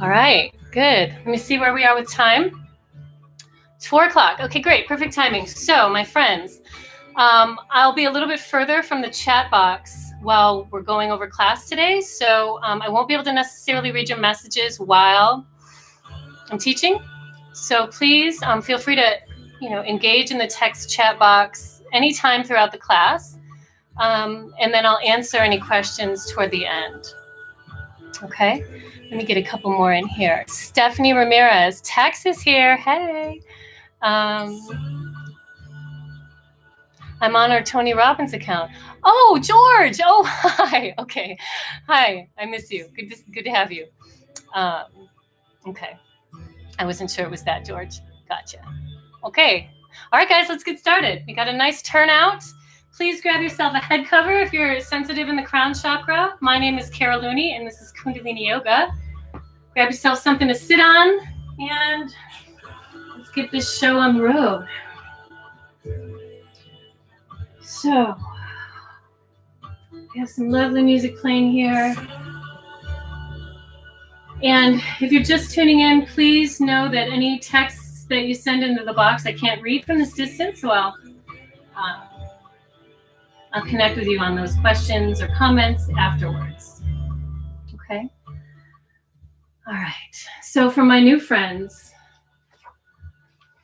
All right, good. Let me see where we are with time. It's 4 o'clock. Okay, great, perfect timing. So, my friends, I'll be a little bit further from the chat box while we're going over class today. So I won't be able to necessarily read your messages while I'm teaching. So please feel free to, engage in the text chat box anytime throughout the class. And then I'll answer any questions toward the end. Okay, let me get a couple more in here. Stephanie Ramirez, Tex is here. Hey. I'm on our Tony Robbins account. Oh, George. Oh, hi. Okay. Hi. I miss you. Good to have you. Okay. I wasn't sure it was that, George. Gotcha. Okay. All right, guys, let's get started. We got a nice turnout. Please grab yourself a head cover if you're sensitive in the crown chakra. My name is Cara Looney, and this is Kundalini Yoga. Grab yourself something to sit on, and let's get this show on the road. So, we have some lovely music playing here. And if you're just tuning in, please know that any texts that you send into the box, I can't read from this distance, so I'll connect with you on those questions or comments afterwards. Okay? All right. So for my new friends,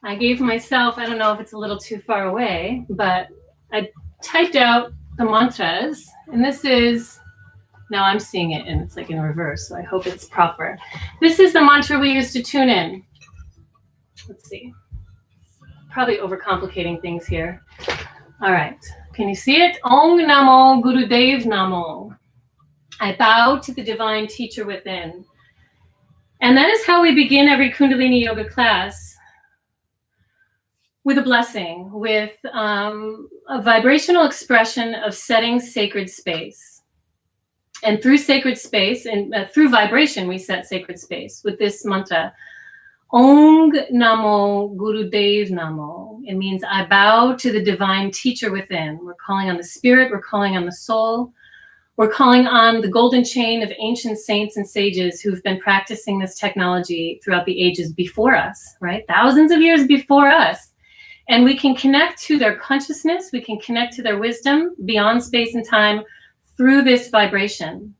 I gave myself, I don't know if it's a little too far away, but I typed out the mantras, and this is, now I'm seeing it and it's like in reverse, so I hope it's proper. This is the mantra we use to tune in. Let's see. Probably overcomplicating things here. All right. Can you see it? Om Namo Gurudev Namo. I bow to the divine teacher within. And that is how we begin every Kundalini Yoga class, with a blessing, with a vibrational expression of setting sacred space. And through sacred space, and through vibration, we set sacred space with this mantra. Om Namo Gurudev Namo. It means I bow to the divine teacher within. We're calling on the spirit, we're calling on the soul. We're calling on the golden chain of ancient saints and sages who've been practicing this technology throughout the ages before us, right? Thousands of years before us. And we can connect to their consciousness, we can connect to their wisdom beyond space and time through this vibration.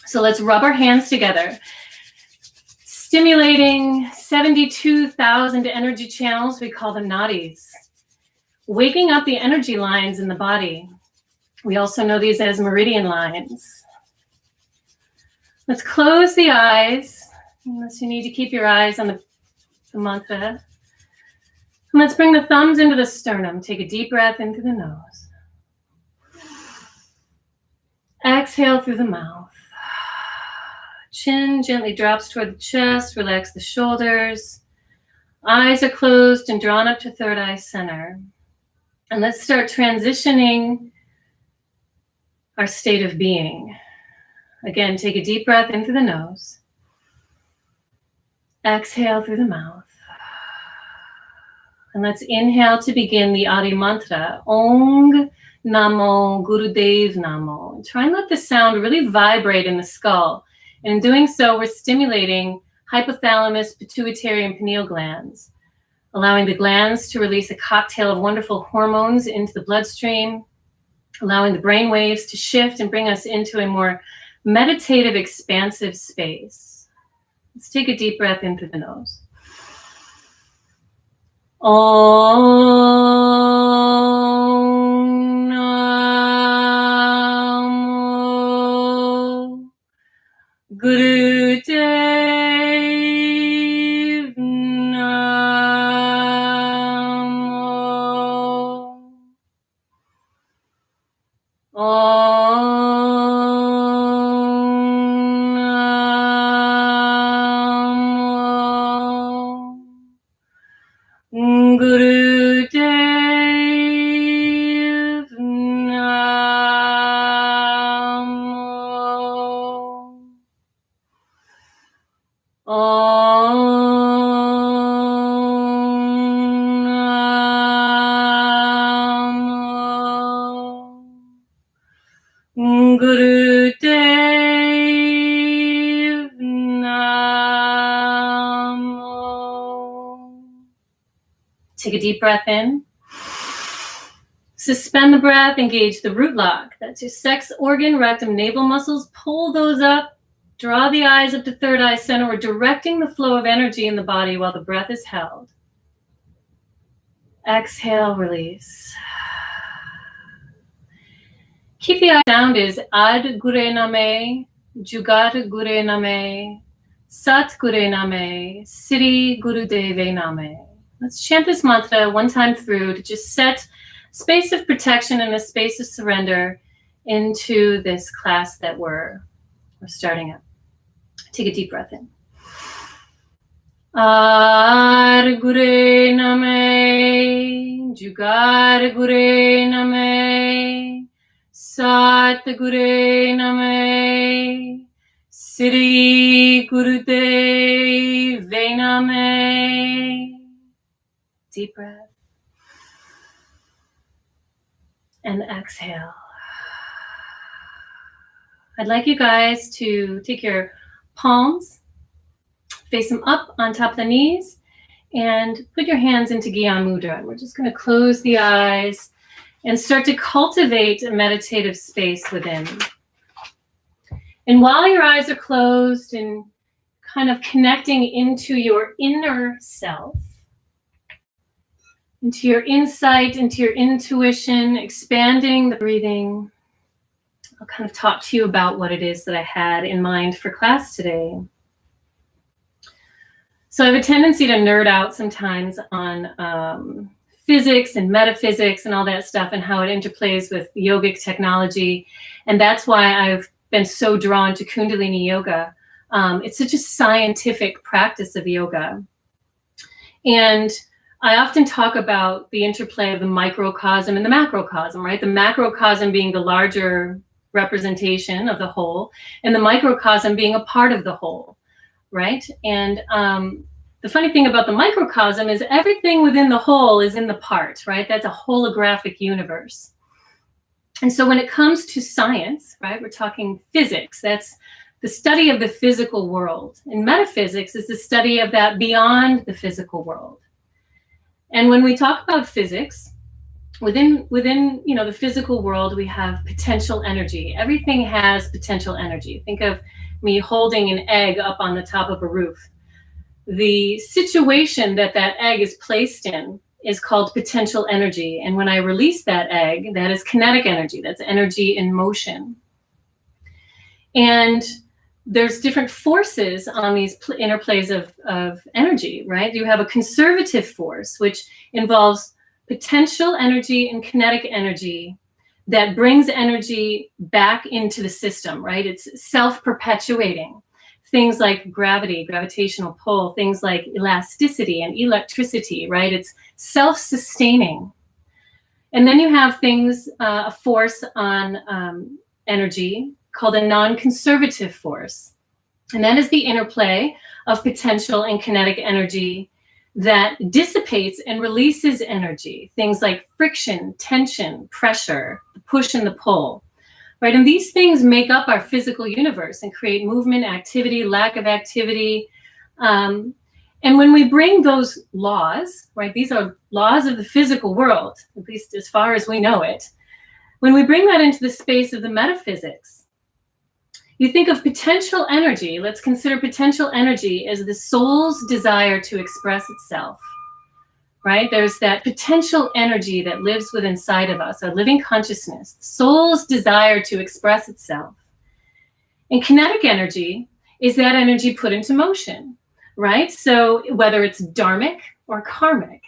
So let's rub our hands together, stimulating 72,000 energy channels, we call them nadis, waking up the energy lines in the body. We also know these as meridian lines. Let's close the eyes, unless you need to keep your eyes on the mantra. And let's bring the thumbs into the sternum. Take a deep breath in through the nose. Exhale through the mouth. Chin gently drops toward the chest. Relax the shoulders. Eyes are closed and drawn up to third eye center. And let's start transitioning our state of being. Again, take a deep breath in through the nose. Exhale through the mouth. And let's inhale to begin the Adi mantra. Om Namo Gurudev Namo. And try and let the sound really vibrate in the skull. And in doing so, we're stimulating hypothalamus, pituitary, and pineal glands, allowing the glands to release a cocktail of wonderful hormones into the bloodstream, allowing the brain waves to shift and bring us into a more meditative, expansive space. Let's take a deep breath in through the nose. Om Namo Gurudev Namo. Om Namo Gurudev Namo. Om Namo Gurudev Namo. Take a deep breath in. Suspend the breath, engage the root lock. That's your sex organ, rectum, navel muscles. Pull those up. Draw the eyes up to third eye center. We're directing the flow of energy in the body while the breath is held. Exhale, release. Keep the eye sound is Ad Gure Name, Jugat Gure Name, Sat Gure Name, Sri Guru Deve Name. Let's chant this mantra one time through to just set space of protection and a space of surrender into this class that we're starting up. Take a deep breath in. Ad Gure Name, Jugat Gure Name, Sat Gure Name, Sri Guru Deve Name. Deep breath. And exhale. I'd like you guys to take your palms, face them up on top of the knees, and put your hands into Gyan Mudra. And we're just going to close the eyes and start to cultivate a meditative space within. And while your eyes are closed and kind of connecting into your inner self, into your insight, into your intuition, expanding the breathing, I'll kind of talk to you about what it is that I had in mind for class today. So I have a tendency to nerd out sometimes on physics and metaphysics and all that stuff and how it interplays with yogic technology. And that's why I've been so drawn to Kundalini yoga. It's such a scientific practice of yoga. And I often talk about the interplay of the microcosm and the macrocosm, right? The macrocosm being the larger representation of the whole, and the microcosm being a part of the whole, right? And the funny thing about the microcosm is everything within the whole is in the part, right? That's a holographic universe. And so when it comes to science, right, we're talking physics. That's the study of the physical world. And metaphysics is the study of that beyond the physical world. And when we talk about physics, within the physical world, we have potential energy. Everything has potential energy. Think of me holding an egg up on the top of a roof. The situation that egg is placed in is called potential energy. And when I release that egg, that is kinetic energy. That's energy in motion. And there's different forces on these interplays of energy, right? You have a conservative force, which involves potential energy and kinetic energy that brings energy back into the system, right? It's self-perpetuating. Things like gravity, gravitational pull, things like elasticity and electricity, right? It's self-sustaining. And then you have things, a force on energy called a non-conservative force. And that is the interplay of potential and kinetic energy that dissipates and releases energy. Things like friction, tension, pressure, the push and the pull, right? And these things make up our physical universe and create movement, activity, lack of activity. And when we bring those laws, right, these are laws of the physical world, at least as far as we know it. When we bring that into the space of the metaphysics, you think of potential energy. Let's consider potential energy as the soul's desire to express itself, right? There's that potential energy that lives within inside of us, our living consciousness, the soul's desire to express itself. And kinetic energy is that energy put into motion, right? So whether it's dharmic or karmic,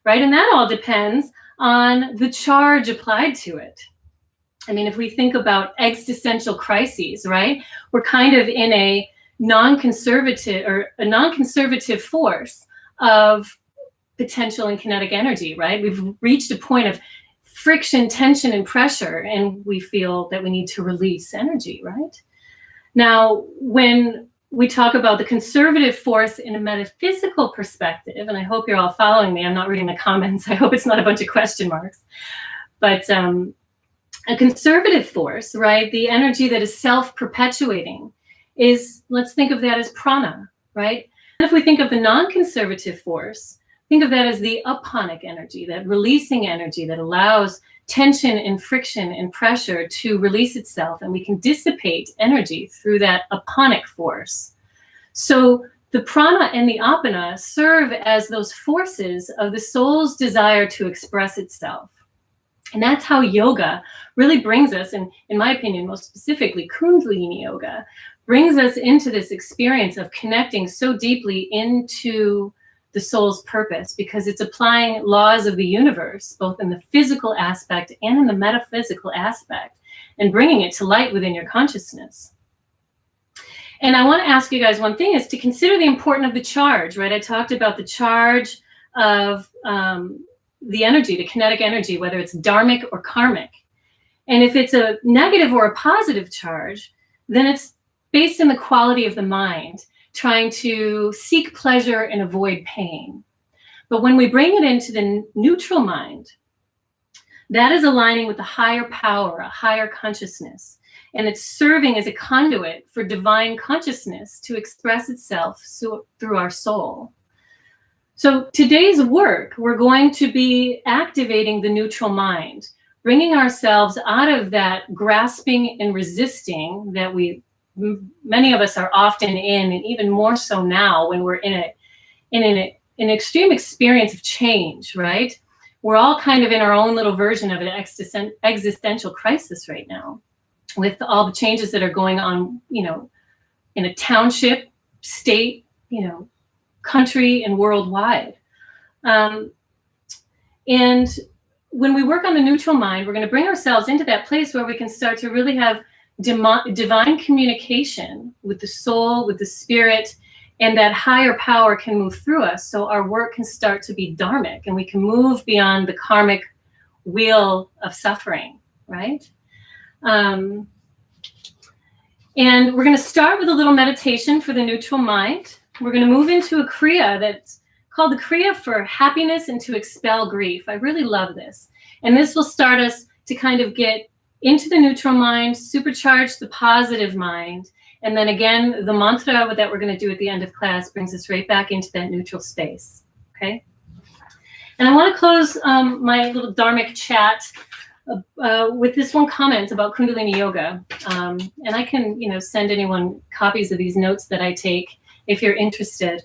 right? And that all depends on the charge applied to it. I mean, if we think about existential crises, right? We're kind of in a non-conservative force of potential and kinetic energy, right? We've reached a point of friction, tension, and pressure, and we feel that we need to release energy, right? Now, when we talk about the conservative force in a metaphysical perspective, and I hope you're all following me, I'm not reading the comments, I hope it's not a bunch of question marks, but a conservative force, right? The energy that is self-perpetuating is, let's think of that as prana, right? And if we think of the non-conservative force, Think of that as the aponic energy, that releasing energy that allows tension and friction and pressure to release itself, and we can dissipate energy through that aponic force. So the prana and the apana serve as those forces of the soul's desire to express itself. And that's how yoga really brings us, and in my opinion, most specifically, Kundalini yoga brings us into this experience of connecting so deeply into the soul's purpose, because it's applying laws of the universe, both in the physical aspect and in the metaphysical aspect, and bringing it to light within your consciousness. And I want to ask you guys one thing, is to consider the importance of the charge, right? I talked about the charge of the energy, the kinetic energy, whether it's dharmic or karmic. And if it's a negative or a positive charge, then it's based in the quality of the mind, trying to seek pleasure and avoid pain. But when we bring it into the neutral mind, that is aligning with the higher power, a higher consciousness. And it's serving as a conduit for divine consciousness to express itself through our soul. So today's work, we're going to be activating the neutral mind, bringing ourselves out of that grasping and resisting that many of us are often in, and even more so now when we're in an extreme experience of change, right? We're all kind of in our own little version of an existential crisis right now, with all the changes that are going on, in a township, state, country, and worldwide. And when we work on the neutral mind, we're going to bring ourselves into that place where we can start to really have divine communication with the soul, with the spirit, and that higher power can move through us. So our work can start to be dharmic, and we can move beyond the karmic wheel of suffering, right? And we're going to start with a little meditation for the neutral mind. We're going to move into a kriya that's called the kriya for happiness and to expel grief. I really love this. And this will start us to kind of get into the neutral mind, supercharge the positive mind. And then again, the mantra that we're going to do at the end of class brings us right back into that neutral space. Okay. And I want to close my little dharmic chat with this one comment about Kundalini yoga. And I can, send anyone copies of these notes that I take if you're interested.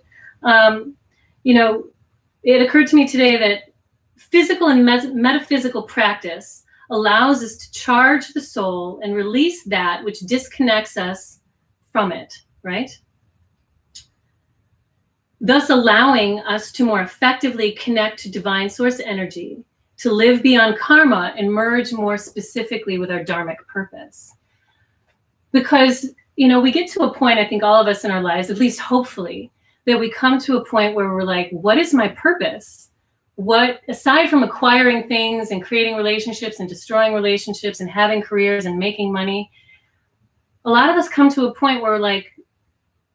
It occurred to me today that physical and metaphysical practice allows us to charge the soul and release that which disconnects us from it, right? Thus allowing us to more effectively connect to divine source energy, to live beyond karma and merge more specifically with our dharmic purpose. Because, we get to a point, I think all of us in our lives, at least hopefully, that we come to a point where we're like, what is my purpose? What, aside from acquiring things and creating relationships and destroying relationships and having careers and making money, a lot of us come to a point where we're like,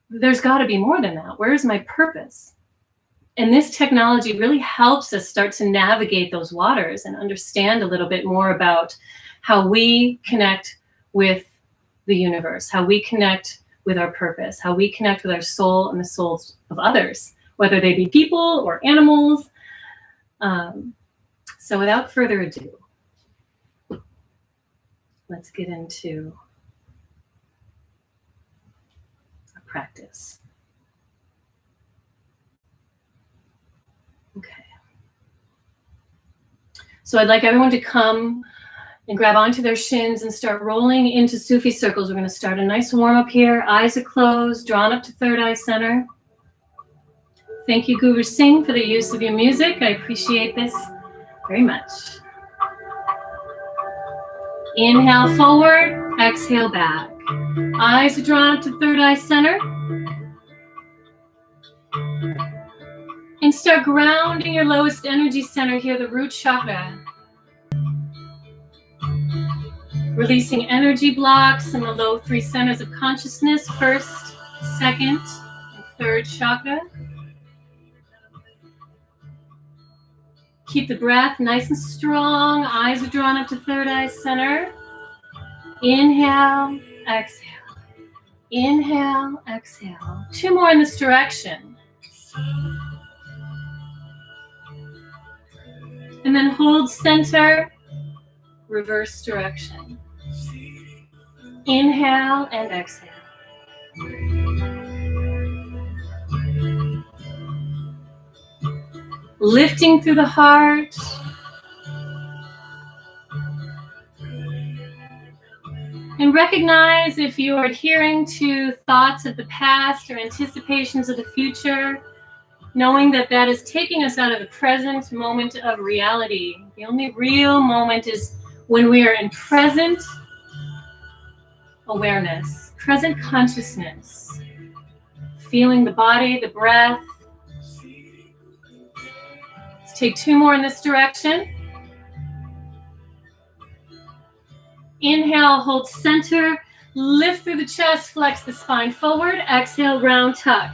there's got to be more than that. Where's my purpose? And this technology really helps us start to navigate those waters and understand a little bit more about how we connect with the universe, how we connect with our purpose, how we connect with our soul and the souls of others, whether they be people or animals. So without further ado, let's get into a practice. Okay. So I'd like everyone to come and grab onto their shins and start rolling into Sufi circles. We're going to start a nice warm up here. Eyes are closed, drawn up to third eye center. Thank you, Guru Singh, for the use of your music. I appreciate this very much. Inhale forward, exhale back. Eyes are drawn up to third eye center. And start grounding your lowest energy center here, the root chakra. Releasing energy blocks in the low 3 centers of consciousness, first, second, and third chakra. Keep the breath nice and strong. Eyes are drawn up to third eye center. Inhale, exhale. Inhale, exhale. 2 more in this direction. And then hold center, reverse direction. Inhale and exhale. Lifting through the heart. And recognize if you are adhering to thoughts of the past or anticipations of the future, knowing that that is taking us out of the present moment of reality. The only real moment is when we are in present awareness, present consciousness, feeling the body, the breath. Let's take 2 more in this direction. Inhale, hold center, lift through the chest, flex the spine forward. Exhale, round tuck.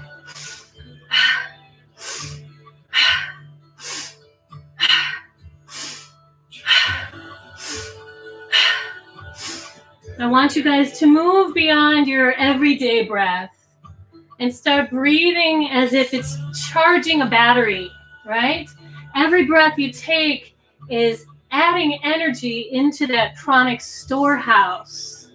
I want you guys to move beyond your everyday breath and start breathing as if it's charging a battery, right? Every breath you take is adding energy into that pranic storehouse.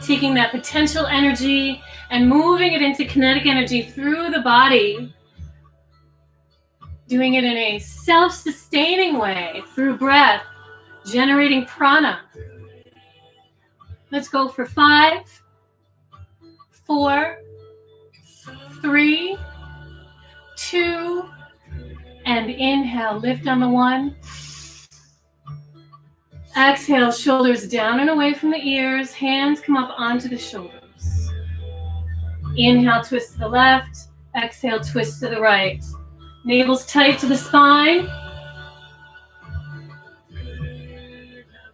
Taking that potential energy and moving it into kinetic energy through the body. Doing it in a self-sustaining way through breath, generating prana. Let's go for 5, 4, 3, 2, and inhale. Lift on the 1. Exhale, shoulders down and away from the ears. Hands come up onto the shoulders. Inhale, twist to the left. Exhale, twist to the right. Navel's tight to the spine.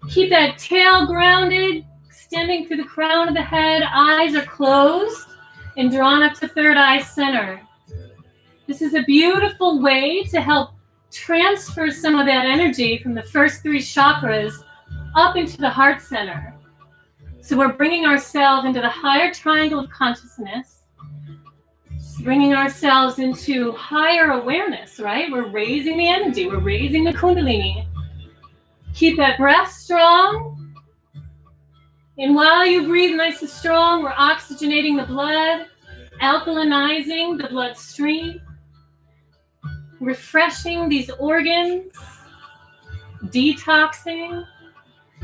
Keep that tail grounded, extending through the crown of the head. Eyes are closed and drawn up to third eye center. This is a beautiful way to help transfer some of that energy from the first 3 chakras up into the heart center. So we're bringing ourselves into the higher triangle of consciousness, bringing ourselves into higher awareness, right? We're raising the energy, we're raising the Kundalini. Keep that breath strong. And while you breathe nice and strong, we're oxygenating the blood, alkalinizing the bloodstream, refreshing these organs, detoxing.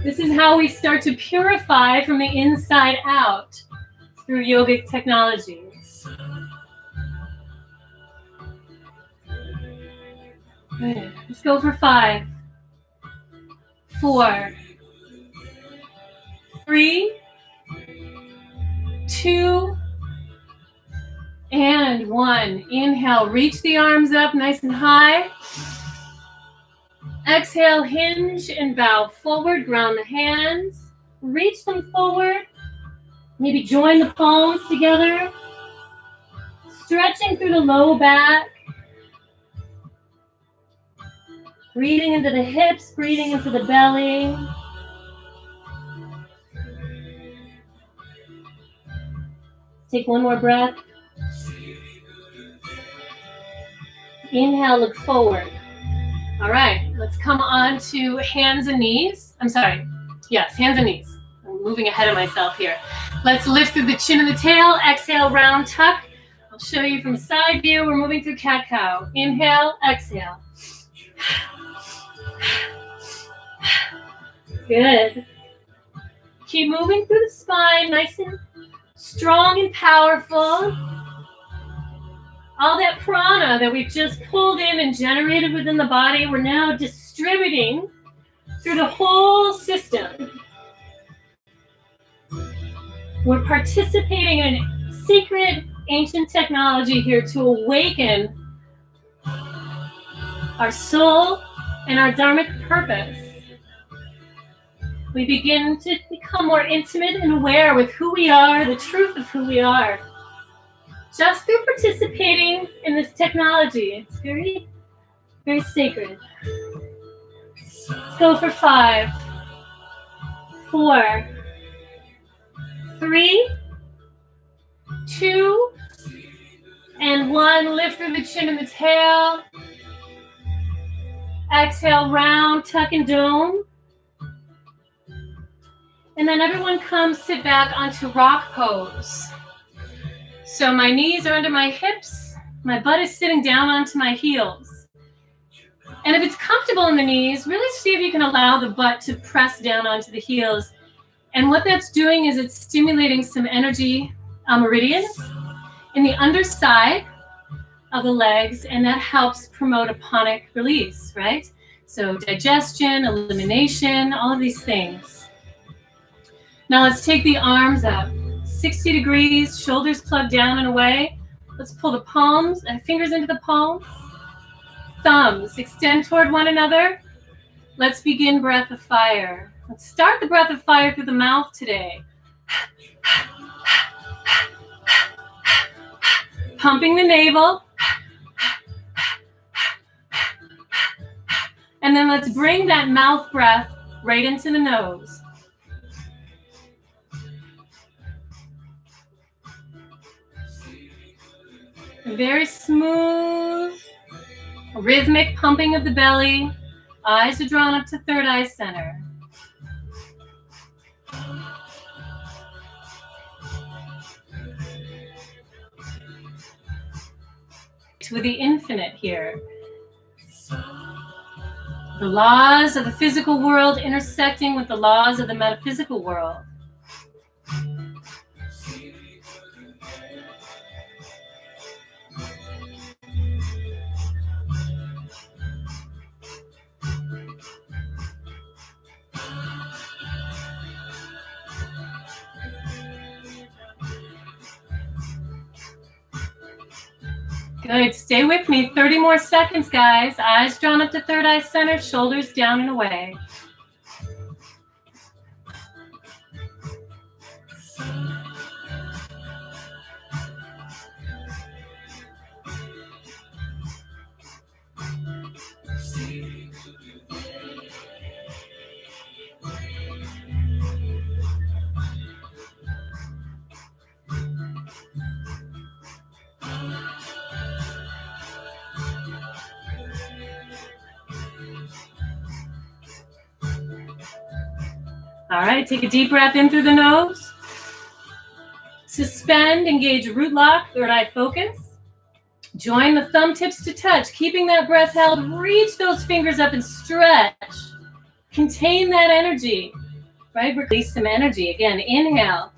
This is how we start to purify from the inside out through yogic technologies. Good. Let's go for 5, 4, 3, 2, and 1. Inhale, reach the arms up nice and high. Exhale, hinge and bow forward, ground the hands, reach them forward, maybe join the palms together, stretching through the low back, breathing into the hips, breathing into the belly. Take 1 more breath. Inhale, look forward. All right, let's come on to hands and knees. I'm sorry. Yes, hands and knees. I'm moving ahead of myself here. Let's lift through the chin and the tail. Exhale, round tuck. I'll show you from side view. We're moving through cat-cow. Inhale, exhale. Good. Keep moving through the spine, nice and strong and powerful. All that prana that we've just pulled in and generated within the body, we're now distributing through the whole system. We're participating in secret ancient technology here to awaken our soul and our dharmic purpose. We begin to become more intimate and aware with who we are, the truth of who we are. Just through participating in this technology. It's very, very sacred. Let's go for 5, 4, 3, 2, and 1. Lift through the chin and the tail. Exhale, round, tuck and dome. And then everyone come sit back onto rock pose. So my knees are under my hips. My butt is sitting down onto my heels. And if it's comfortable in the knees, really see if you can allow the butt to press down onto the heels. And what that's doing is it's stimulating some energy meridians in the underside of the legs, and that helps promote a ponic release, right? So digestion, elimination, all of these things. Now let's take the arms up, 60 degrees, shoulders plugged down and away. Let's pull the palms and fingers into the palms. Thumbs extend toward one another. Let's begin breath of fire. Let's start the breath of fire through the mouth today. Pumping the navel. And then let's bring that mouth breath right into the nose. Very smooth, rhythmic pumping of the belly. Eyes are drawn up to third eye center. With the infinite here. The laws of the physical world intersecting with the laws of the metaphysical world. Good, stay with me, 30 more seconds, guys. Eyes drawn up to third eye center, shoulders down and away. All right, take a deep breath in through the nose. Suspend, engage root lock, third eye focus. Join the thumb tips to touch, keeping that breath held. Reach those fingers up and stretch. Contain that energy, right? Release some energy. Again, inhale.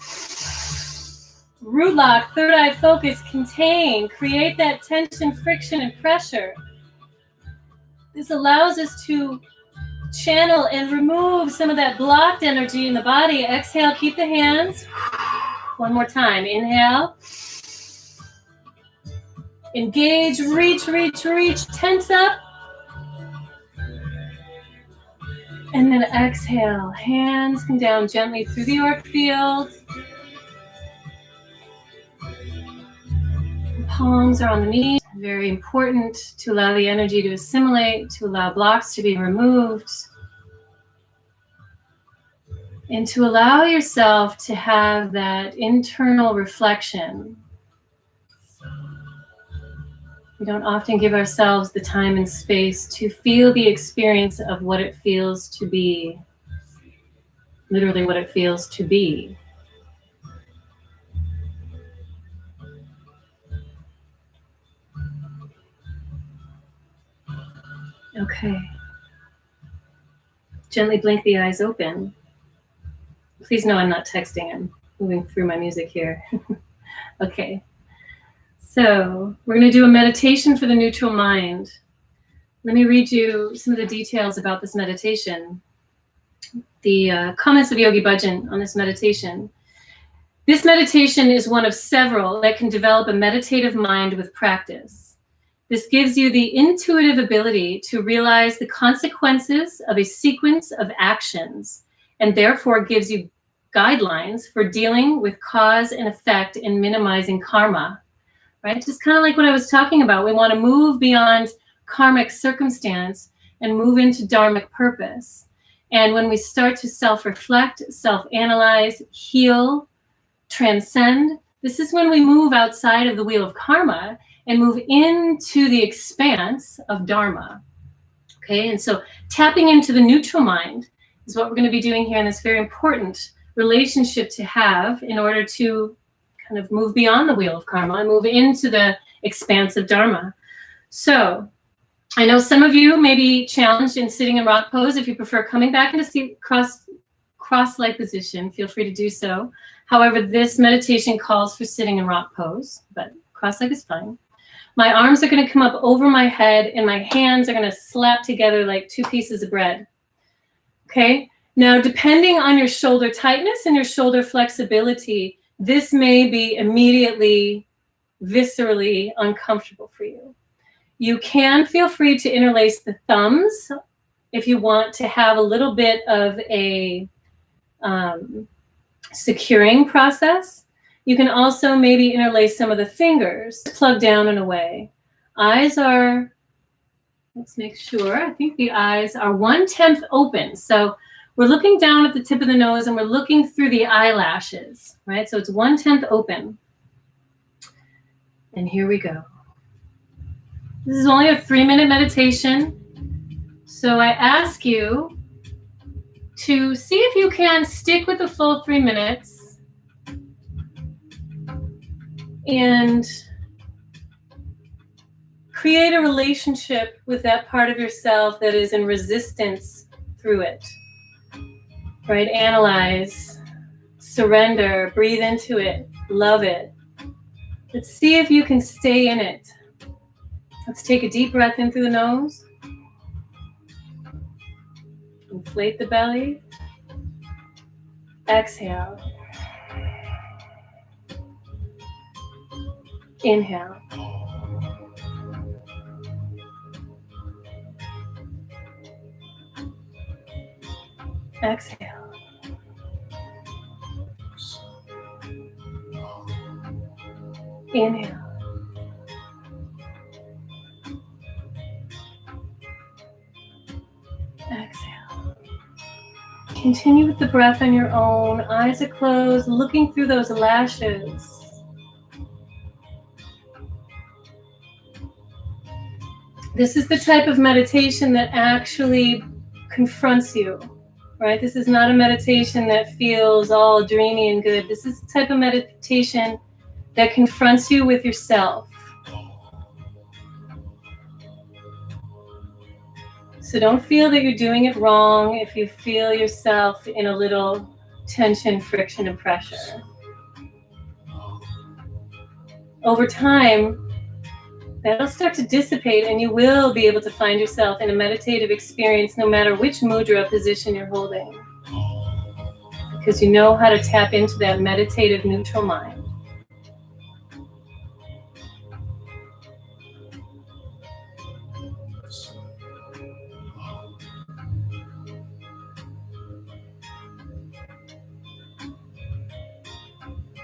Root lock, third eye focus, contain. Create that tension, friction, and pressure. This allows us to channel and remove some of that blocked energy in the body. Exhale, keep the hands. One more time. Inhale. Engage, reach, reach, reach. Tense up. And then exhale. Hands come down gently through the auric field. Palms are on the knees. Very important to allow the energy to assimilate, to allow blocks to be removed, and to allow yourself to have that internal reflection. We don't often give ourselves the time and space to feel the experience of what it feels to be, literally what it feels to be. Okay. Gently blink the eyes open. Please know I'm not texting. I'm moving through my music here. Okay. So we're going to do a meditation for the neutral mind. Let me read you some of the details about this meditation. The comments of Yogi Bhajan on this meditation. This meditation is one of several that can develop a meditative mind with practice. This gives you the intuitive ability to realize the consequences of a sequence of actions, and therefore gives you guidelines for dealing with cause and effect and minimizing karma, right? Just kind of like what I was talking about. We want to move beyond karmic circumstance and move into dharmic purpose. And when we start to self-reflect, self-analyze, heal, transcend. This is when we move outside of the wheel of karma and move into the expanse of dharma. Okay, and so tapping into the neutral mind is what we're going to be doing here in this very important relationship to have in order to kind of move beyond the wheel of karma and move into the expanse of dharma. So I know some of you may be challenged in sitting in rock pose. If you prefer coming back into cross-like position, feel free to do so. However, this meditation calls for sitting in rock pose, but cross-leg is fine. My arms are going to come up over my head and my hands are going to slap together like two pieces of bread. Okay? Now, depending on your shoulder tightness and your shoulder flexibility, this may be immediately, viscerally uncomfortable for you. You can feel free to interlace the thumbs if you want to have a little bit of a securing process. You can also maybe interlace some of the fingers, plug down and away. Eyes are, let's make sure, I think the eyes are 1/10 open. So we're looking down at the tip of the nose and we're looking through the eyelashes, right? So it's 1/10 open. And here we go. This is only a 3-minute meditation. So I ask you to see if you can stick with the full 3 minutes and create a relationship with that part of yourself that is in resistance through it. Right? Analyze, surrender, breathe into it, love it. Let's see if you can stay in it. Let's take a deep breath in through the nose. Inflate the belly. Exhale. Inhale. Exhale. Inhale. Exhale. Continue with the breath on your own. Eyes are closed, looking through those lashes. This is the type of meditation that actually confronts you, right? This is not a meditation that feels all dreamy and good. This is the type of meditation that confronts you with yourself. So don't feel that you're doing it wrong if you feel yourself in a little tension, friction, and pressure. Over time, that'll start to dissipate and you will be able to find yourself in a meditative experience no matter which mudra position you're holding. Because you know how to tap into that meditative neutral mind.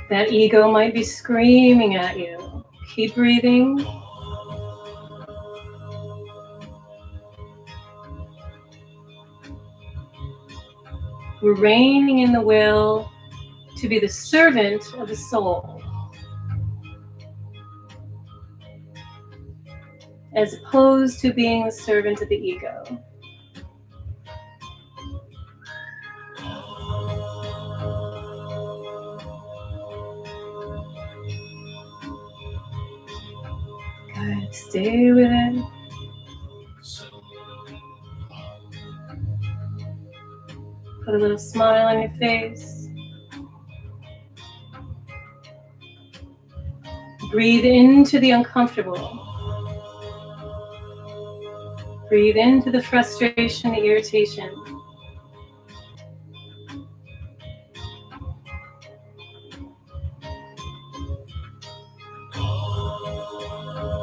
That ego might be screaming at you. Keep breathing. We're reining in the will to be the servant of the soul, as opposed to being the servant of the ego. Good. Stay with it. Put a little smile on your face. Breathe into the uncomfortable. Breathe into the frustration, the irritation.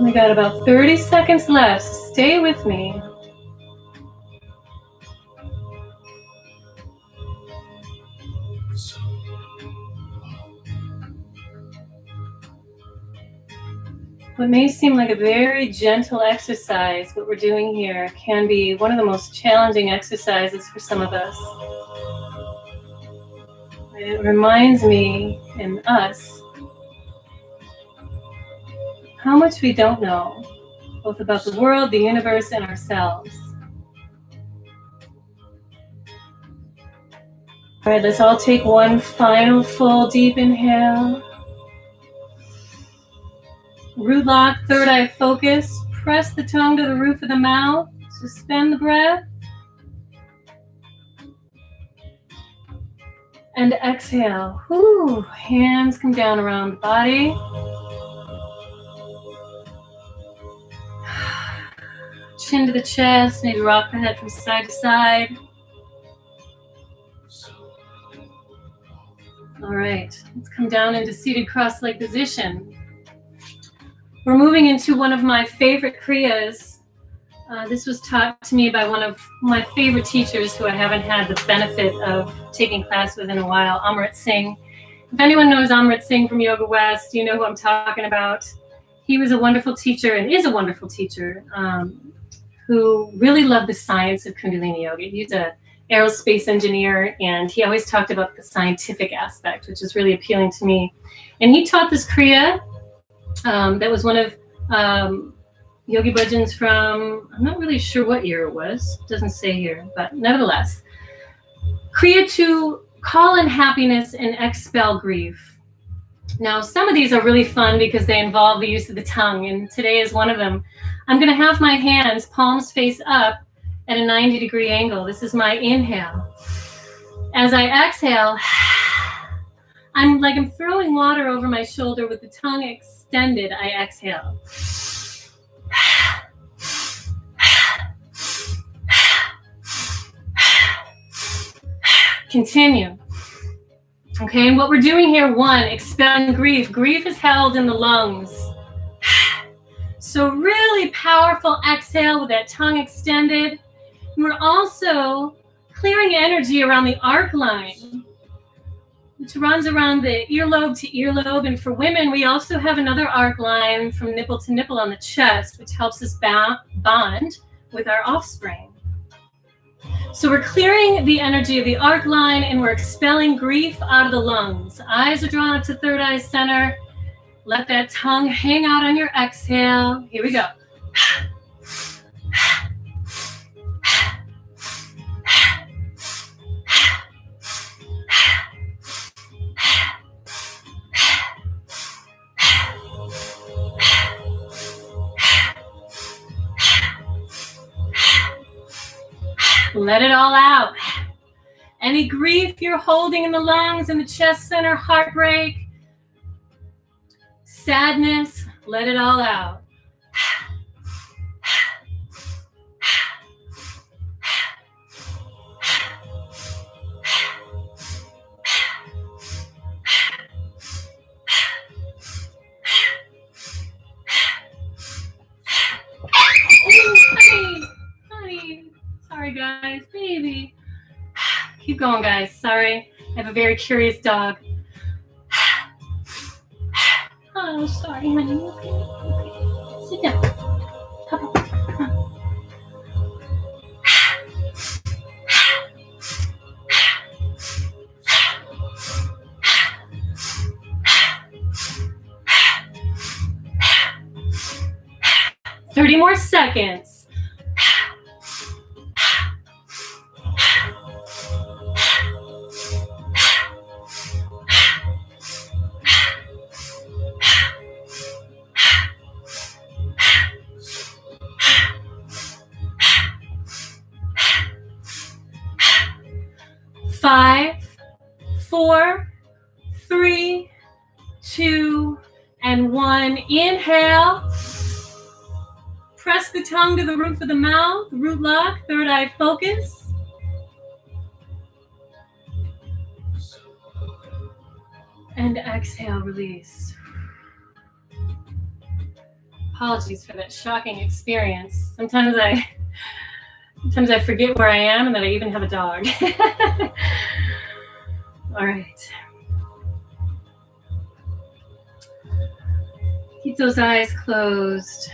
We got about 30 seconds left. Stay with me. What may seem like a very gentle exercise, what we're doing here, can be one of the most challenging exercises for some of us. It reminds me and us how much we don't know, both about the world, the universe, and ourselves. All right, let's all take one final full deep inhale. Root lock, third eye focus. Press the tongue to the roof of the mouth. Suspend the breath. And exhale. Whew. Hands come down around the body. Chin to the chest. Maybe rock the head from side to side. All right, let's come down into seated cross-leg position. We're moving into one of my favorite kriyas. This was taught to me by one of my favorite teachers who I haven't had the benefit of taking class with in a while, Amrit Singh. If anyone knows Amrit Singh from Yoga West, you know who I'm talking about. He was a wonderful teacher and is a wonderful teacher who really loved the science of Kundalini Yoga. He's an aerospace engineer, and he always talked about the scientific aspect, which is really appealing to me. And he taught this kriya that was one of Yogi Bhajans from, I'm not really sure what year it was, it doesn't say here, but nevertheless, kriya to call in happiness and expel grief. Now, some of these are really fun because they involve the use of the tongue, and today is one of them. I'm going to have my hands, palms face up at a 90-degree angle. This is my inhale. As I exhale, I'm throwing water over my shoulder with the tongue extended. I exhale. Continue. Okay, and what we're doing here, one, expelling grief. Grief is held in the lungs. So really powerful exhale with that tongue extended. We're also clearing energy around the arc line, which runs around the earlobe to earlobe. And for women, we also have another arc line from nipple to nipple on the chest, which helps us bond with our offspring. So we're clearing the energy of the arc line and we're expelling grief out of the lungs. Eyes are drawn up to third eye center. Let that tongue hang out on your exhale. Here we go. Let it all out. Any grief you're holding in the lungs, in the chest center, heartbreak, sadness, let it all out. Honey. Sorry, guys. Baby. Keep going, guys. Sorry. I have a very curious dog. Oh, sorry, honey. Okay. Sit down. Come on. 30 more seconds. 5, 4, 3, 2, and 1. Inhale. Press the tongue to the roof of the mouth. Root lock, third eye focus. And exhale, release. Apologies for that shocking experience. Sometimes I forget where I am and that I even have a dog. All right. Keep those eyes closed.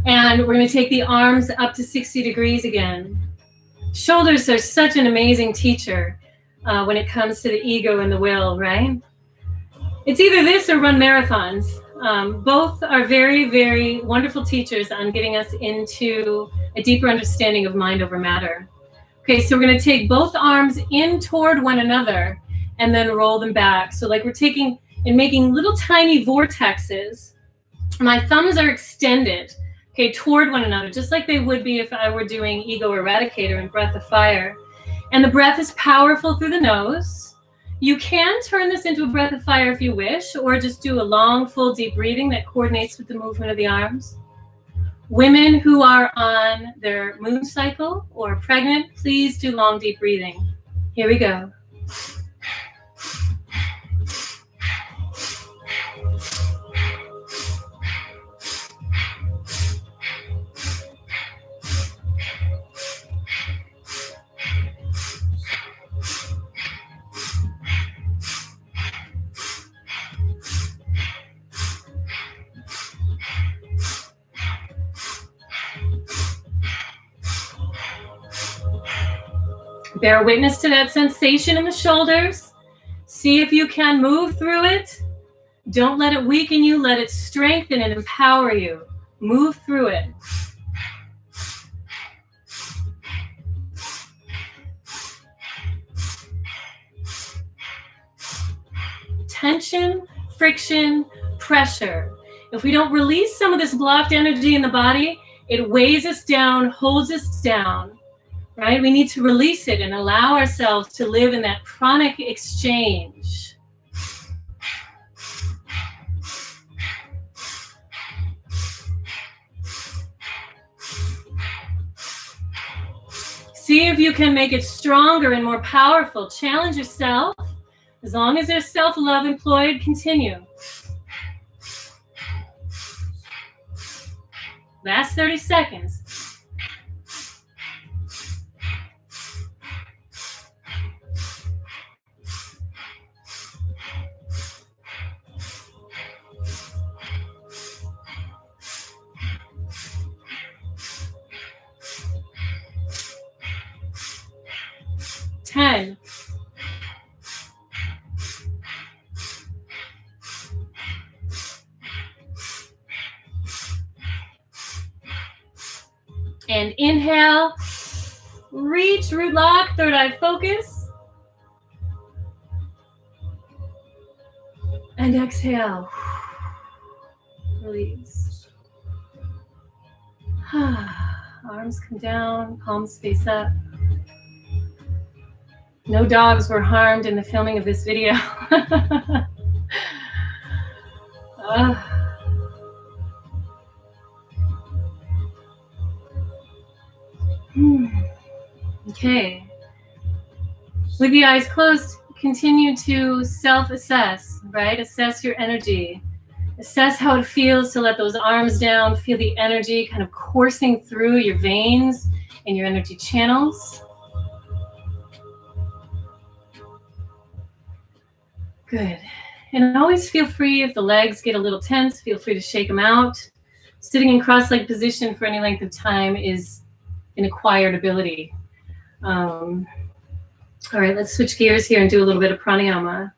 And we're going to take the arms up to 60 degrees again. Shoulders are such an amazing teacher when it comes to the ego and the will, right? It's either this or run marathons. Both are very, very wonderful teachers on getting us into a deeper understanding of mind over matter. Okay, so we're going to take both arms in toward one another and then roll them back. So like we're taking and making little tiny vortexes. My thumbs are extended, okay, toward one another, just like they would be if I were doing Ego Eradicator and Breath of Fire. And the breath is powerful through the nose. You can turn this into a breath of fire if you wish, or just do a long, full, deep breathing that coordinates with the movement of the arms. Women who are on their moon cycle or pregnant, please do long, deep breathing. Here we go. Bear witness to that sensation in the shoulders. See if you can move through it. Don't let it weaken you. Let it strengthen and empower you. Move through it. Tension, friction, pressure. If we don't release some of this blocked energy in the body, it weighs us down, holds us down. Right? We need to release it and allow ourselves to live in that pranic exchange. See if you can make it stronger and more powerful. Challenge yourself. As long as there's self-love employed, continue. Last 30 seconds. And inhale, reach, root lock, third eye focus. And exhale, release. Arms come down, palms face up. No dogs were harmed in the filming of this video. Okay. With the eyes closed, continue to self-assess, right? Assess your energy. Assess how it feels to let those arms down. Feel the energy kind of coursing through your veins and your energy channels. Good. And always feel free, if the legs get a little tense, feel free to shake them out. Sitting in cross-legged position for any length of time is an acquired ability. All right, let's switch gears here and do a little bit of pranayama.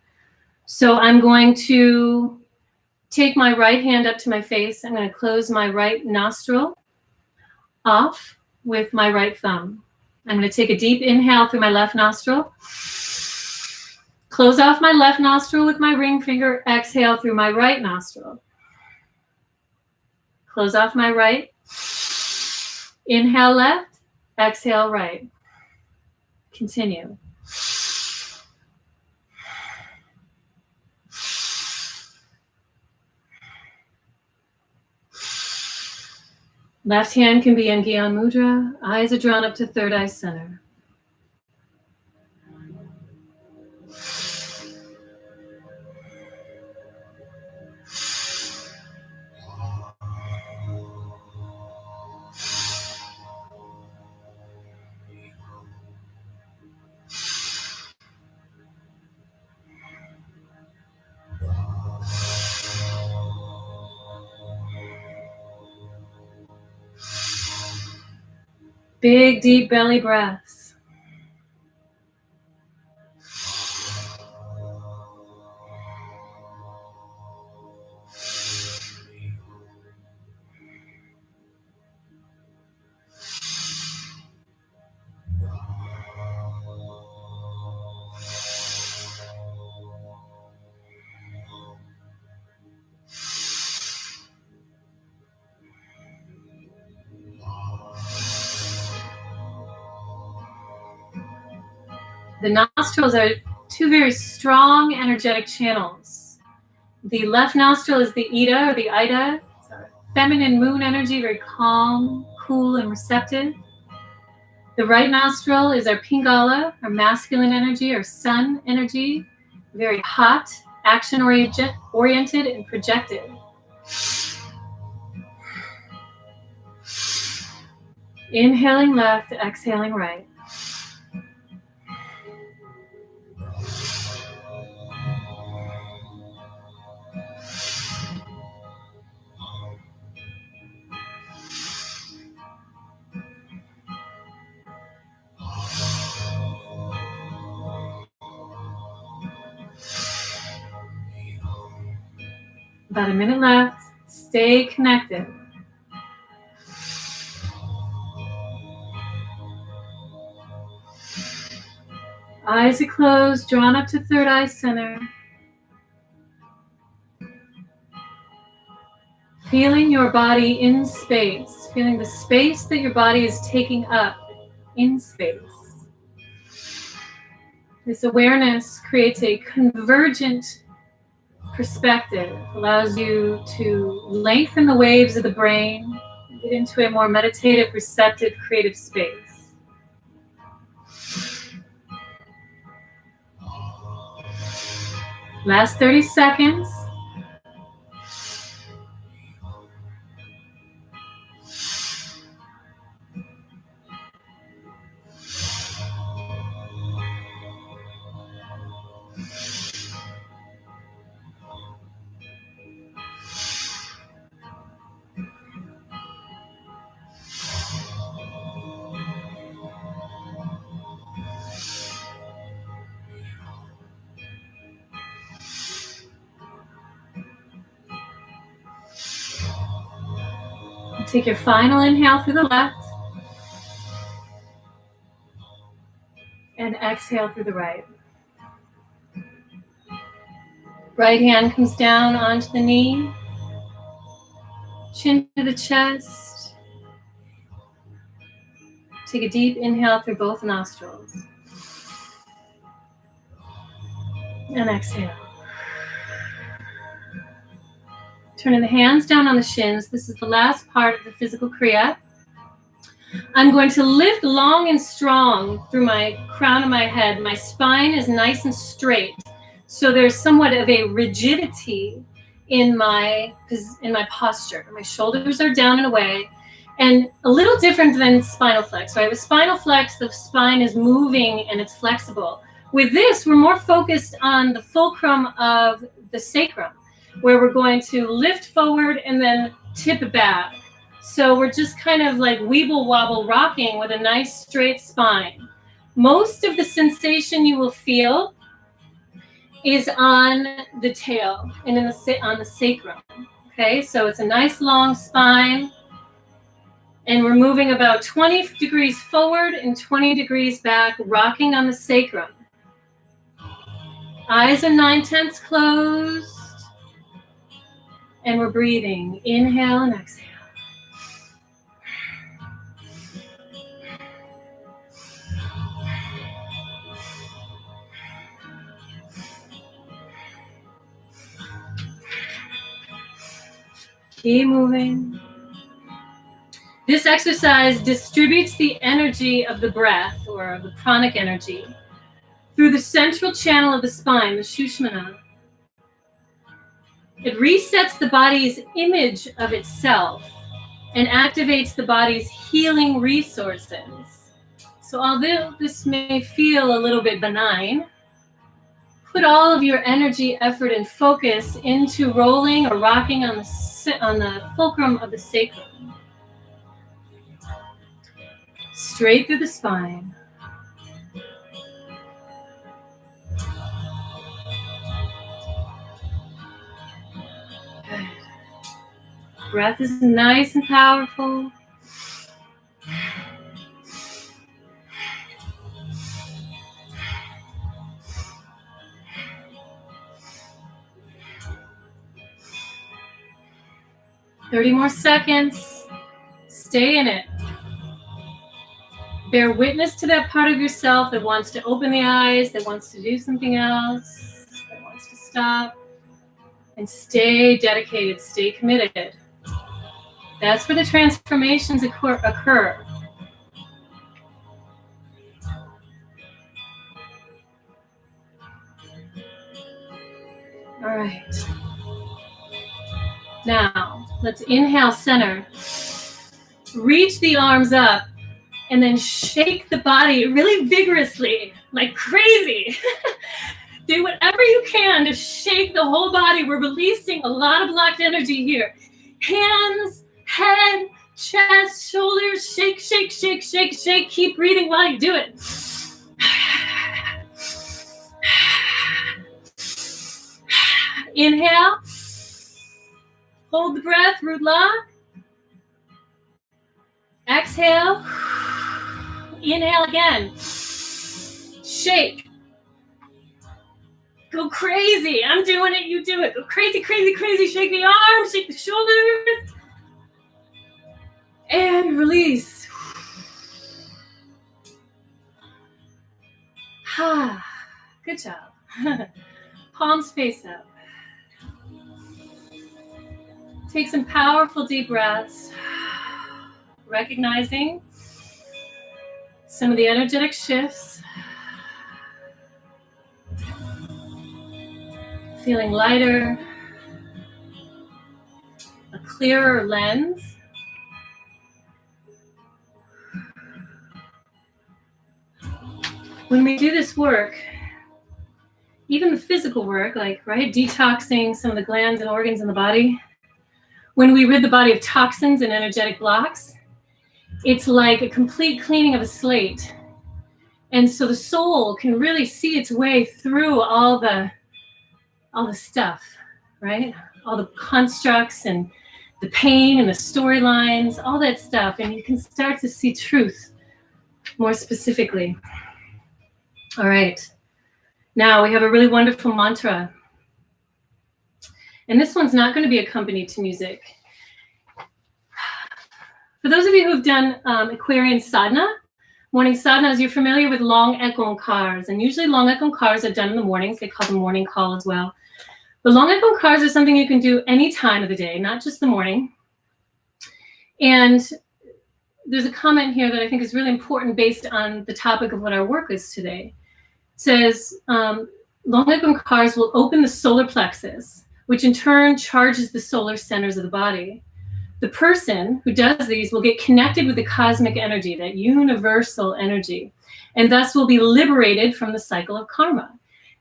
So I'm going to take my right hand up to my face. I'm going to close my right nostril off with my right thumb. I'm going to take a deep inhale through my left nostril. Close off my left nostril with my ring finger. Exhale through my right nostril. Close off my right. Inhale left. Exhale right. Continue. Left hand can be in Gyan Mudra. Eyes are drawn up to third eye center. Big, deep belly breaths. The nostrils are two very strong energetic channels. The left nostril is the Ida or the Ida, feminine moon energy, very calm, cool, and receptive. The right nostril is our Pingala, our masculine energy, our sun energy, very hot, action-oriented, and projected. Inhaling left, exhaling right. About a minute left. Stay connected. Eyes are closed, drawn up to third eye center. Feeling your body in space, feeling the space that your body is taking up in space. This awareness creates a convergent perspective, allows you to lengthen the waves of the brain, get into a more meditative, receptive, creative space. Last 30 seconds. Take your final inhale through the left and exhale through the right. Right hand comes down onto the knee, chin to the chest. Take a deep inhale through both nostrils and exhale. Turning the hands down on the shins. This is the last part of the physical kriya. I'm going to lift long and strong through my crown of my head. My spine is nice and straight. So there's somewhat of a rigidity in my posture. My shoulders are down and away. And a little different than spinal flex, right? With spinal flex, the spine is moving and it's flexible. With this, we're more focused on the fulcrum of the sacrum, where we're going to lift forward and then tip back. So we're just kind of like weeble wobble rocking with a nice straight spine. Most of the sensation you will feel is on the tail and on the sacrum. Okay, so it's a nice long spine. And we're moving about 20 degrees forward and 20 degrees back, rocking on the sacrum. Eyes are 9/10 closed. And we're breathing. Inhale and exhale. Keep moving. This exercise distributes the energy of the breath, or the pranic energy, through the central channel of the spine, the Sushumna. It resets the body's image of itself and activates the body's healing resources. So although this may feel a little bit benign, put all of your energy, effort, and focus into rolling or rocking on the fulcrum of the sacrum. Straight through the spine. Good. Breath is nice and powerful. .30 more seconds. Stay in it. Bear witness to that part of yourself that wants to open the eyes, that wants to do something else, that wants to stop. And stay dedicated, stay committed. That's where the transformations occur. All right. Now, let's inhale center. Reach the arms up and then shake the body really vigorously, like crazy. Do whatever you can to shake the whole body. We're releasing a lot of blocked energy here. Hands, head, chest, shoulders, shake, shake, shake, shake, shake. Keep breathing while you do it. Inhale. Hold the breath, root lock. Exhale. Inhale again. Shake. Go crazy. I'm doing it. You do it. Go crazy, crazy, crazy. Shake the arms, shake the shoulders. And release. Good job. Palms face up. Take some powerful deep breaths, recognizing some of the energetic shifts, feeling lighter, a clearer lens. When we do this work, even the physical work, like, right, detoxing some of the glands and organs in the body, when we rid the body of toxins and energetic blocks, it's like a complete cleaning of a slate. And so the soul can really see its way through all the stuff, right? All the constructs and the pain and the storylines, all that stuff. And you can start to see truth more specifically. All right. Now we have a really wonderful mantra. And this one's not going to be accompanied to music. For those of you who've done Aquarian sadhana, morning sadhanas, you're familiar with long ekonkars. And usually long ekonkars are done in the mornings. They call them morning call as well. But long ekonkars are something you can do any time of the day, not just the morning. And there's a comment here that I think is really important based on the topic of what our work is today. It says, long ekonkars will open the solar plexus, which in turn charges the solar centers of the body. The person who does these will get connected with the cosmic energy, that universal energy, and thus will be liberated from the cycle of karma.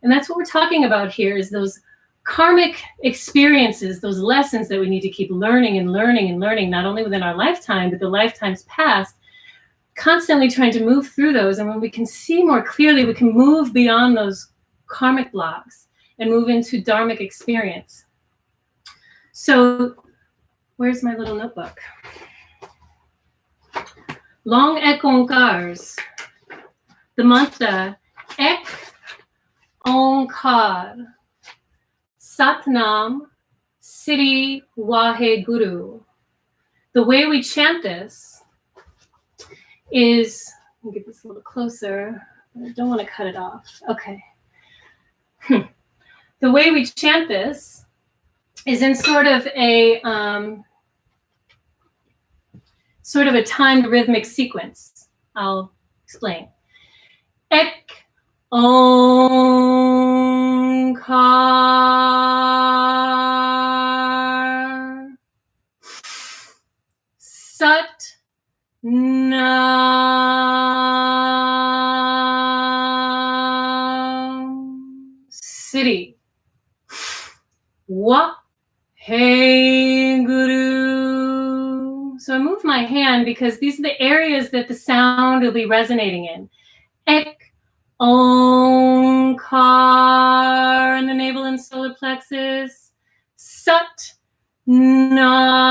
And that's what we're talking about here, is those karmic experiences, those lessons that we need to keep learning and learning and learning, not only within our lifetime, but the lifetimes past, constantly trying to move through those. And when we can see more clearly, we can move beyond those karmic blocks and move into dharmic experience. So where's my little notebook? Long ekonkars. The mantra, Ek Onkar. Satnam Sri Waheguru. The way we chant this is, let me get this a little closer. I don't want to cut it off. Okay. The way we chant this is in sort of a timed rhythmic sequence. I'll explain. Ek Onkar Sat Nam Sri Waheguru. So I move my hand because these are the areas that the sound will be resonating in. Ek Onkar in the navel and solar plexus. Sat Nam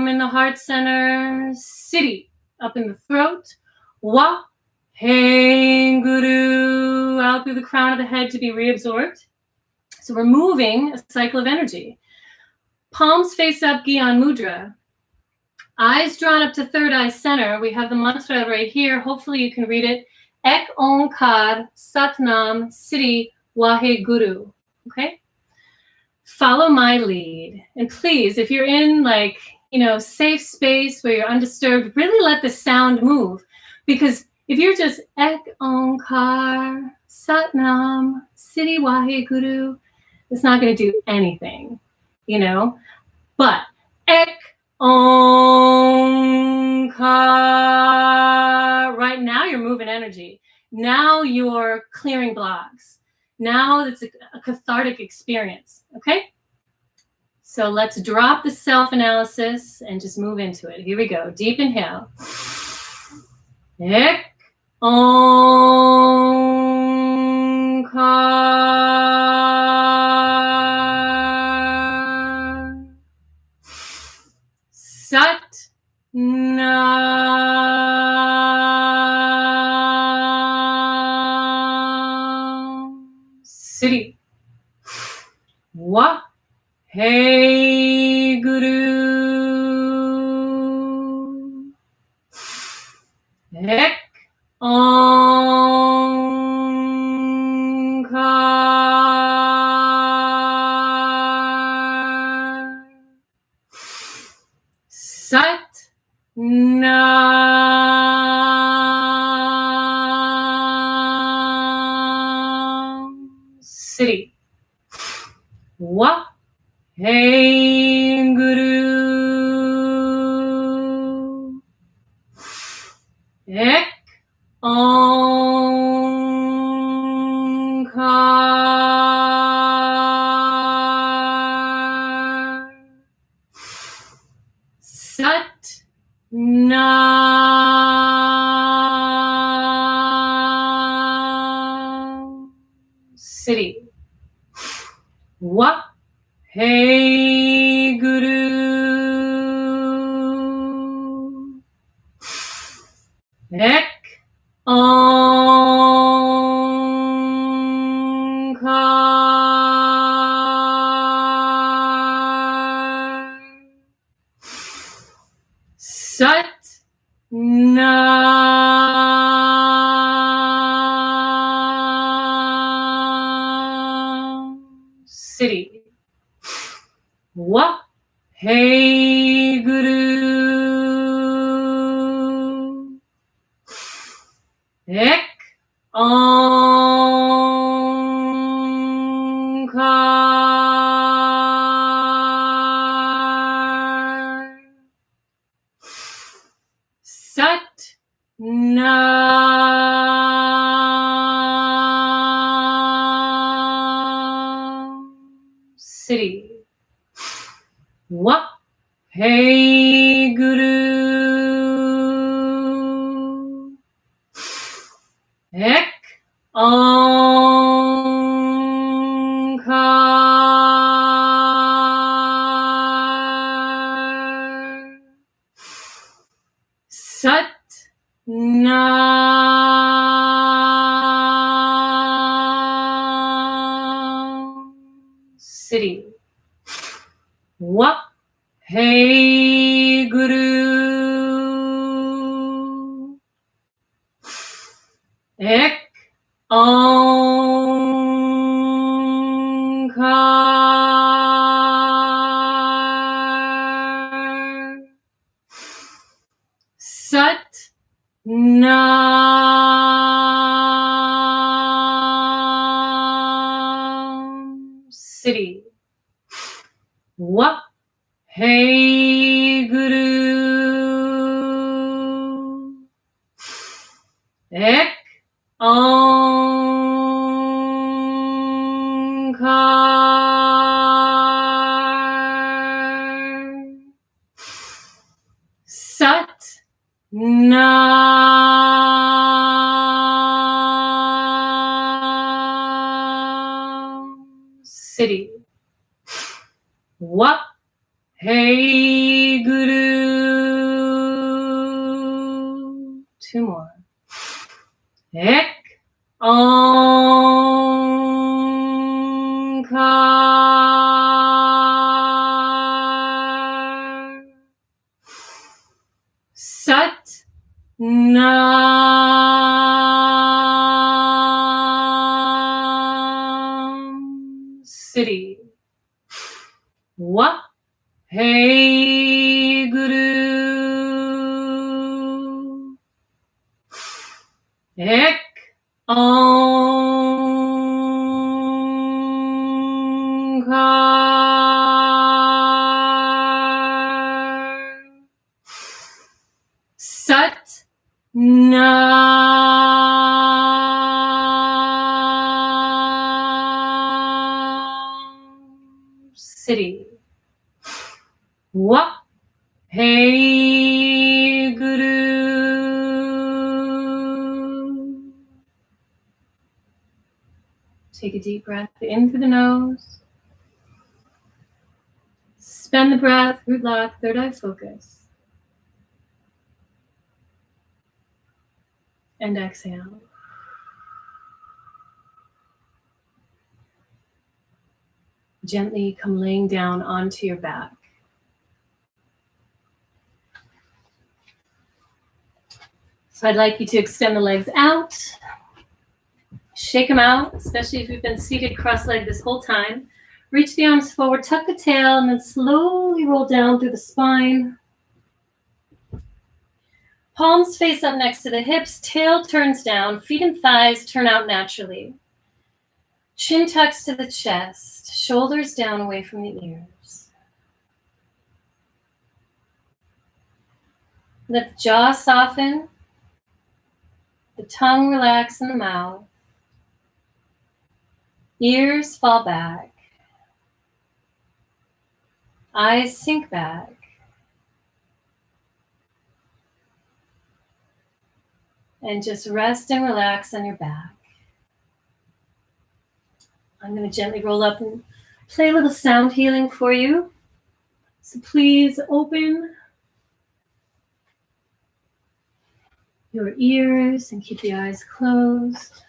in the heart center. Sri up in the throat. Waheguru out through the crown of the head to be reabsorbed. So we're moving a cycle of energy. Palms face up, Gyan Mudra. Eyes drawn up to third eye center. We have the mantra right here. Hopefully you can read it. Ek Onkar Satnam Sri Waheguru. Okay? Follow my lead. And please, if you're in like, safe space where you're undisturbed, really let the sound move. Because if you're just Ek Onkar Satnam Sri Waheguru, it's not going to do anything, But Ek Onkar, right now you're moving energy. Now you're clearing blocks. Now it's a cathartic experience, okay? So let's drop the self-analysis and just move into it. Here we go. Deep inhale. Ek Onkar Sat Nam Sri Waheguru Ek Onkar Sat Nam Sri Waheguru Ek Onkar Sat Nam Sri Waheguru Ek Onkar Sat Nam Sri Waheguru Ek Onkar Sat Nam Sri Waheguru Ek Onkar Sat Nam Sri Waheguru Ek Onkar Sat Nam Sri Waheguru Ek Onkar Sat Nam Sri Waheguru. Two more. Ek Onkar City. Wa Hey Guru. Ek Ankar. Sat Nam. City. Wa Hey Guru. Take a deep breath in through the nose. Suspend the breath, root lock, third eye focus. And exhale. Gently come laying down onto your back. So I'd like you to extend the legs out. Shake them out, especially if you've been seated cross-legged this whole time. Reach the arms forward, tuck the tail, and then slowly roll down through the spine. Palms face up next to the hips, tail turns down, feet and thighs turn out naturally. Chin tucks to the chest, shoulders down away from the ears. Let the jaw soften, the tongue relax in the mouth. Ears fall back. Eyes sink back. And just rest and relax on your back. I'm going to gently roll up and play a little sound healing for you. So please open your ears and keep the eyes closed.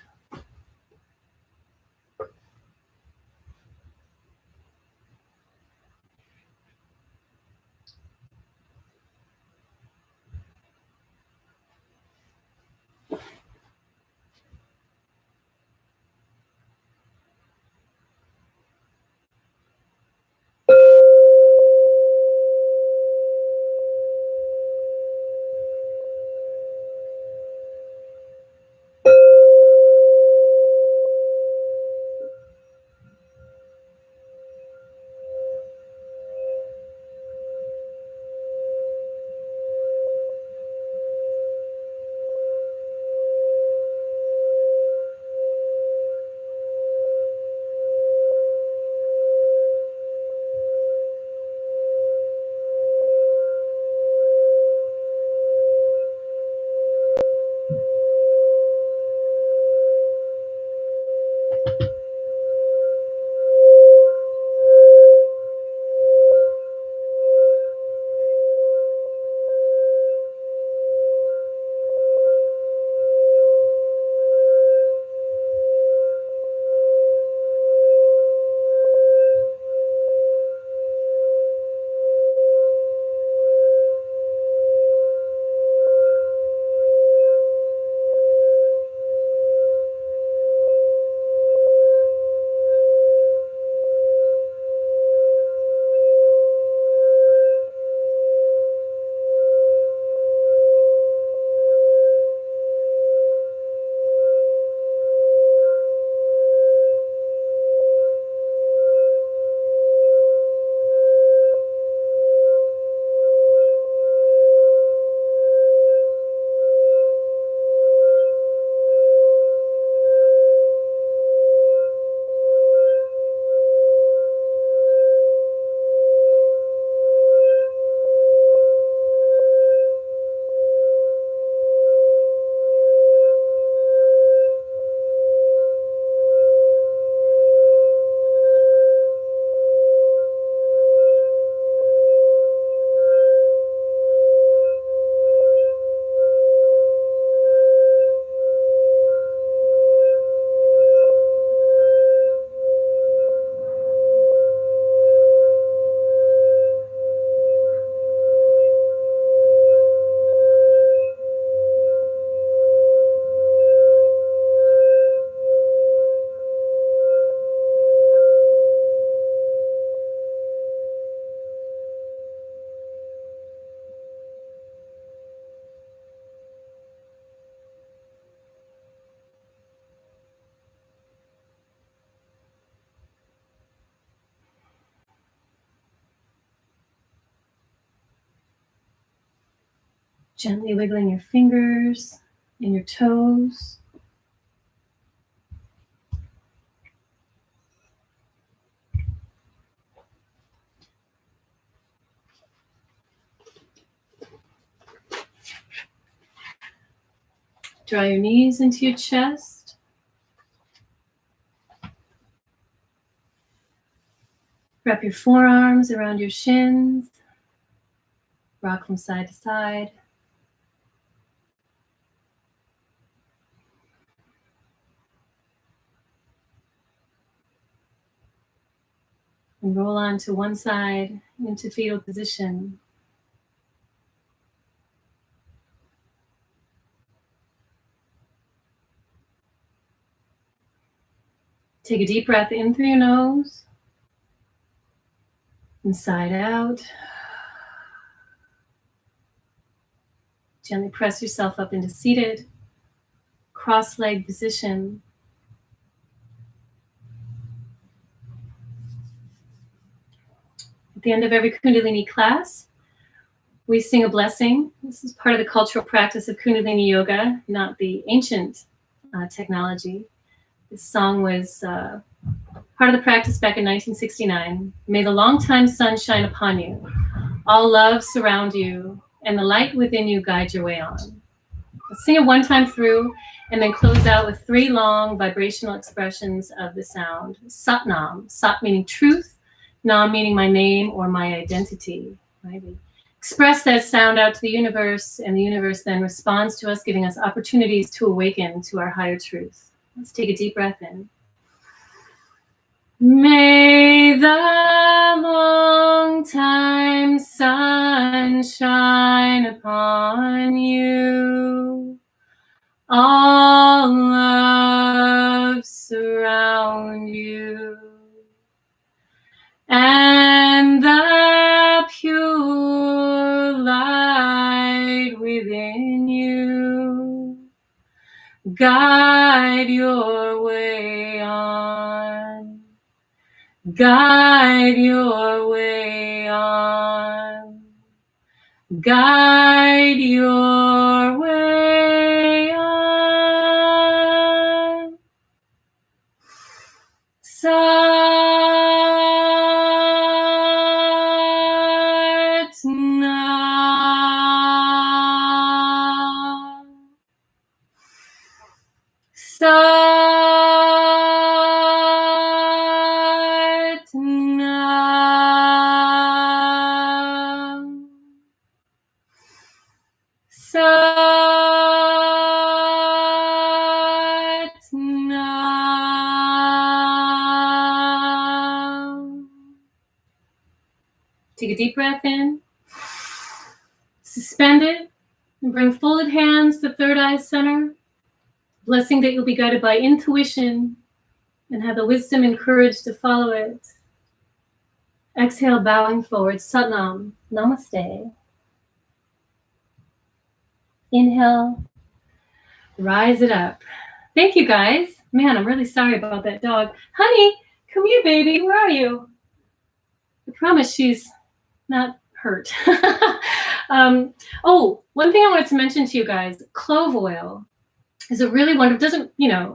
Gently wiggling your fingers and your toes. Draw your knees into your chest. Wrap your forearms around your shins. Rock from side to side. And roll onto one side into fetal position. Take a deep breath in through your nose. Inside out. Gently press yourself up into seated, cross-legged position. At the end of every Kundalini class, we sing a blessing. This is part of the cultural practice of Kundalini Yoga, not the ancient technology. This song was part of the practice back in 1969. May the long-time sun shine upon you. All love surround you, and the light within you guide your way on. Let's sing it one time through, and then close out with 3 long vibrational expressions of the sound. Sat Nam, Sat meaning truth, Nam meaning my name or my identity. Right? We express that sound out to the universe, and the universe then responds to us, giving us opportunities to awaken to our higher truth. Let's take a deep breath in. May the long time sun shine upon you. All love surround you. And the pure light within you guide your way on. Guide your way on. Guide your way on. Satnam. Satnam. Satnam. Take a deep breath in. Suspend it and bring folded hands to third eye center. Blessing that you'll be guided by intuition and have the wisdom and courage to follow it. Exhale, bowing forward. Satnam. Namaste. Inhale. Rise it up. Thank you, guys. Man, I'm really sorry about that dog. Honey, come here, baby. Where are you? I promise she's not hurt. Oh, one thing I wanted to mention to you guys, clove oil is a really wonderful, doesn't,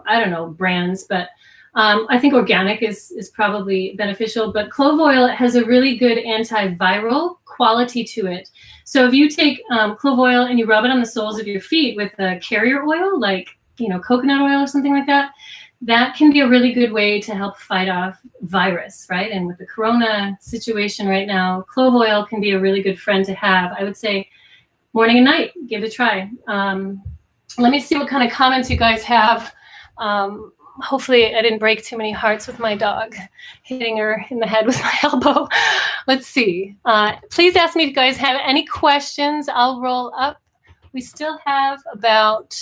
I don't know brands, but I think organic is probably beneficial, but clove oil has a really good antiviral quality to it. So if you take clove oil and you rub it on the soles of your feet with a carrier oil, like, coconut oil or something like that, that can be a really good way to help fight off virus, right? And with the corona situation right now, clove oil can be a really good friend to have. I would say morning and night, give it a try. Let me see what kind of comments you guys have. Hopefully I didn't break too many hearts with my dog hitting her in the head with my elbow. Let's see. Please ask me if you guys have any questions. I'll roll up. We still have about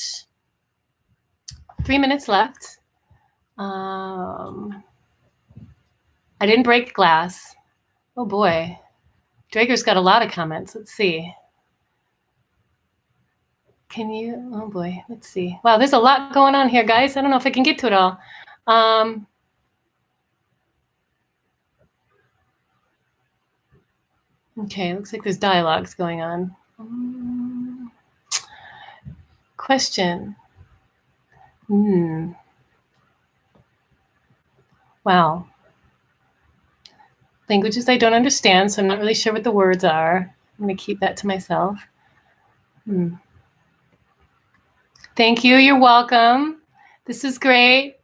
3 minutes left. I didn't break glass. Oh boy. Drager's got a lot of comments. Let's see. Can you? Oh boy, let's see. Wow, there's a lot going on here, guys. I don't know if I can get to it all. Okay, looks like there's dialogues going on. Question. Wow. Languages I don't understand, so I'm not really sure what the words are. I'm going to keep that to myself. Thank you. You're welcome. This is great.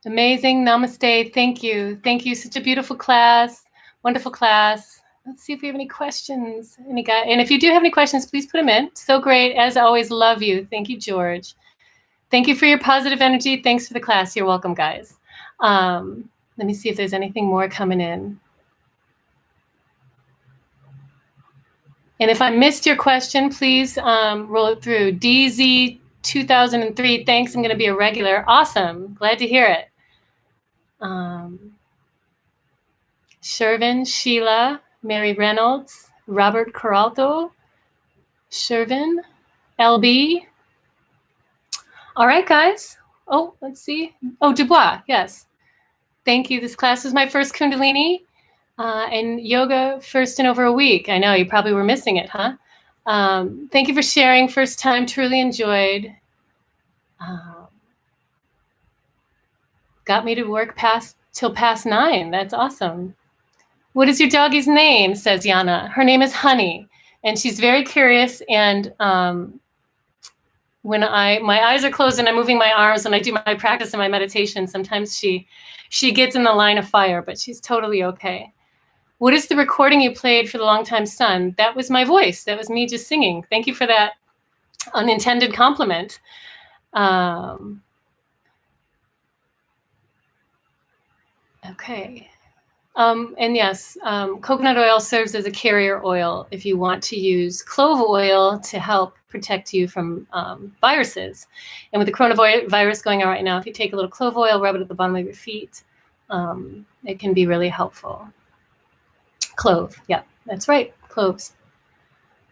Amazing. Namaste. Thank you. Thank you. Such a beautiful class. Wonderful class. Let's see if we have any questions. And if you do have any questions, please put them in. So great. As always, love you. Thank you, George. Thank you for your positive energy. Thanks for the class. You're welcome, guys. Let me see if there's anything more coming in. And if I missed your question, please roll it through. DZ2003, thanks. I'm going to be a regular. Awesome. Glad to hear it. Shervin, Sheila, Mary Reynolds, Robert Coralto, Shervin, LB. All right, guys. Oh, let's see. Oh, Dubois, yes. Thank you. This class was my first Kundalini and yoga first in over a week. I know you probably were missing it, huh? Thank you for sharing. First time, truly enjoyed. Got me to work till past 9. That's awesome. What is your doggy's name? Says Yana. Her name is Honey, and she's very curious. And when my eyes are closed and I'm moving my arms and I do my practice and my meditation, sometimes she gets in the line of fire, but she's totally okay. What is the recording you played for the Longtime Son? That was my voice. That was me just singing. Thank you for that unintended compliment. Okay. And yes, coconut oil serves as a carrier oil if you want to use clove oil to help protect you from viruses. And with the coronavirus going on right now, if you take a little clove oil, rub it at the bottom of your feet, it can be really helpful. Clove, yeah, that's right, cloves.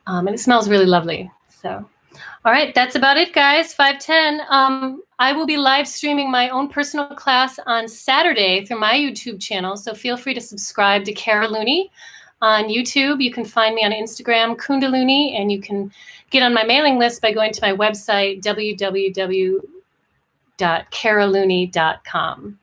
And it smells really lovely. So, all right, that's about it, guys. 5:10. I will be live streaming my own personal class on Saturday through my YouTube channel. So feel free to subscribe to Kara Looney on YouTube. You can find me on Instagram, Kundalini, and you can get on my mailing list by going to my website, www.karalooney.com.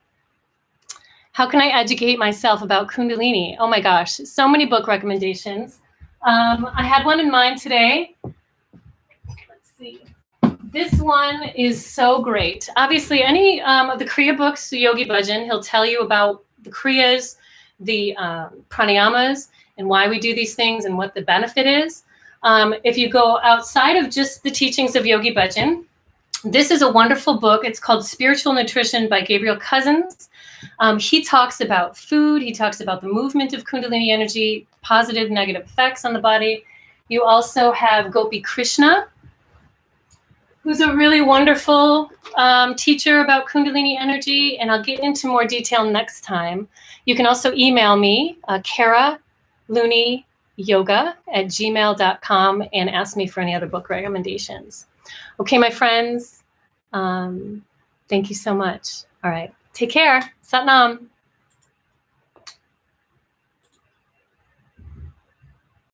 How can I educate myself about Kundalini? Oh my gosh, so many book recommendations. I had one in mind today. Let's see. This one is so great. Obviously, any of the Kriya books, the Yogi Bhajan, he'll tell you about the Kriyas, the Pranayamas, and why we do these things and what the benefit is. If you go outside of just the teachings of Yogi Bhajan, this is a wonderful book. It's called Spiritual Nutrition by Gabriel Cousins. He talks about food. He talks about the movement of Kundalini energy, positive, negative effects on the body. You also have Gopi Krishna, who's a really wonderful teacher about Kundalini energy, and I'll get into more detail next time. You can also email me, karalooneyyoga@gmail.com, and ask me for any other book recommendations. Okay, my friends, thank you so much. All right, take care. Sat Nam.